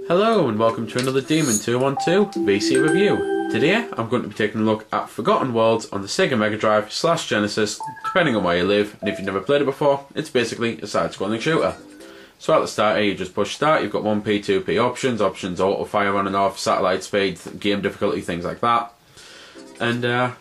Hello and welcome to another Demon 212 VC review. Today I'm going to be taking a look at Forgotten Worlds on the Sega Mega Drive / Genesis, depending on where you live, and if you've never played it before, it's basically a side-scrolling shooter. So at the start here you just push start, you've got 1P, 2P options auto fire on and off, satellite speed, game difficulty, things like that. And there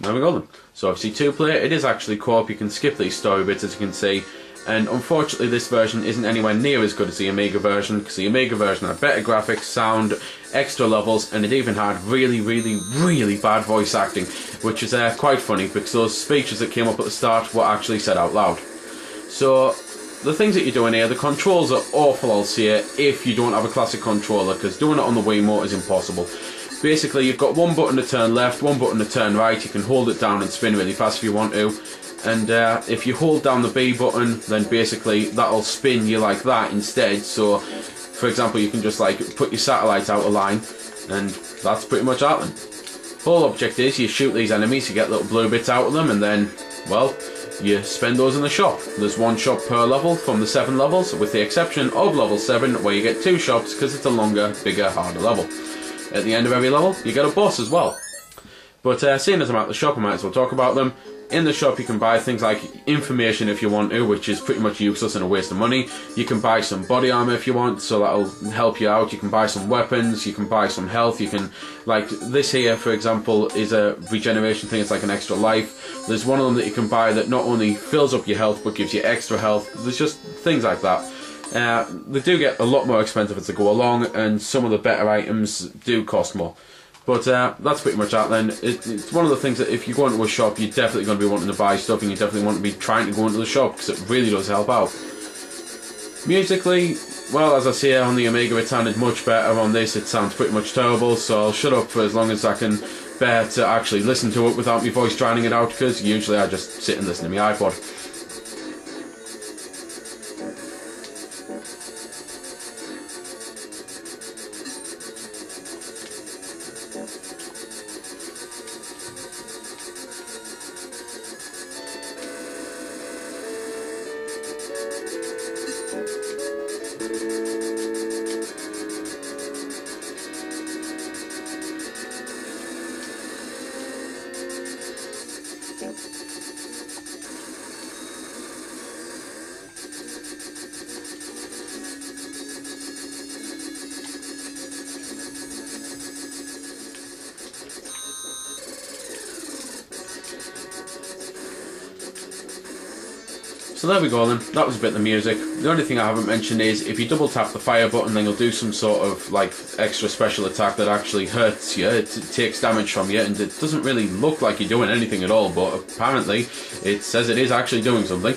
we go then. So obviously 2-player, it is actually co-op, you can skip these story bits as you can see. And unfortunately this version isn't anywhere near as good as the Amiga version, because the Amiga version had better graphics, sound, extra levels, and it even had really bad voice acting, which is quite funny because those speeches that came up at the start were actually said out loud. So the things that you're doing here, the controls are awful, I'll say, if you don't have a classic controller, because doing it on the Wiimote is impossible. Basically you've got one button to turn left, one button to turn right, you can hold it down and spin really fast if you want to. And if you hold down the B button, then basically that'll spin you like that instead. So, for example, you can just like put your satellite out of line, and that's pretty much that then. Whole object is you shoot these enemies, you get little blue bits out of them, and then, well, you spend those in the shop. There's one shop per level from the 7 levels, with the exception of level 7, where you get 2 shops because it's a longer, bigger, harder level. At the end of every level, you get a boss as well. But seeing as I'm at the shop, I might as well talk about them. In the shop you can buy things like information if you want to, which is pretty much useless and a waste of money. You can buy some body armor if you want, so that'll help you out. You can buy some weapons, you can buy some health, you can, like this here for example is a regeneration thing, it's like an extra life. There's one of them that you can buy that not only fills up your health but gives you extra health. There's just things like that. They do get a lot more expensive as they go along, and some of the better items do cost more. But that's pretty much that then. It's one of the things that if you go into a shop, you're definitely going to be wanting to buy stuff, and you definitely want to be trying to go into the shop, because it really does help out. Musically, well, as I say, on the Amiga it sounded much better. On this it sounds pretty much terrible, so I'll shut up for as long as I can bear to actually listen to it without my voice drowning it out, because usually I just sit and listen to my iPod. So there we go then, that was a bit of the music. The only thing I haven't mentioned is if you double tap the fire button, then you'll do some sort of like extra special attack that actually hurts you, it takes damage from you, and it doesn't really look like you're doing anything at all, but apparently it says it is actually doing something.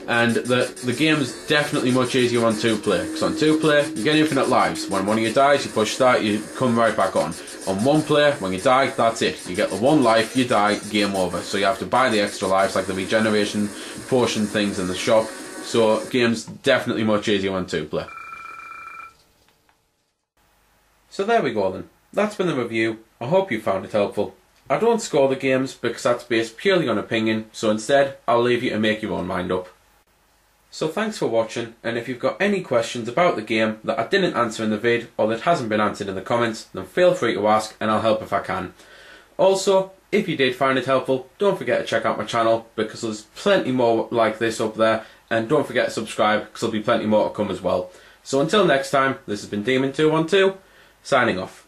And the game's definitely much easier on 2-player, because on 2-player you get infinite lives. When one of you dies, you push start, you come right back on. On 1-player, when you die, that's it. You get the 1 life, you die, game over. So you have to buy the extra lives, like the regeneration potion things in the shop. So game's definitely much easier on 2-player. So there we go then. That's been the review. I hope you found it helpful. I don't score the games because that's based purely on opinion, so instead I'll leave you to make your own mind up. So thanks for watching, and if you've got any questions about the game that I didn't answer in the vid, or that hasn't been answered in the comments, then feel free to ask and I'll help if I can. Also, if you did find it helpful, don't forget to check out my channel, because there's plenty more like this up there, and don't forget to subscribe because there'll be plenty more to come as well. So until next time, this has been Demon 212, signing off.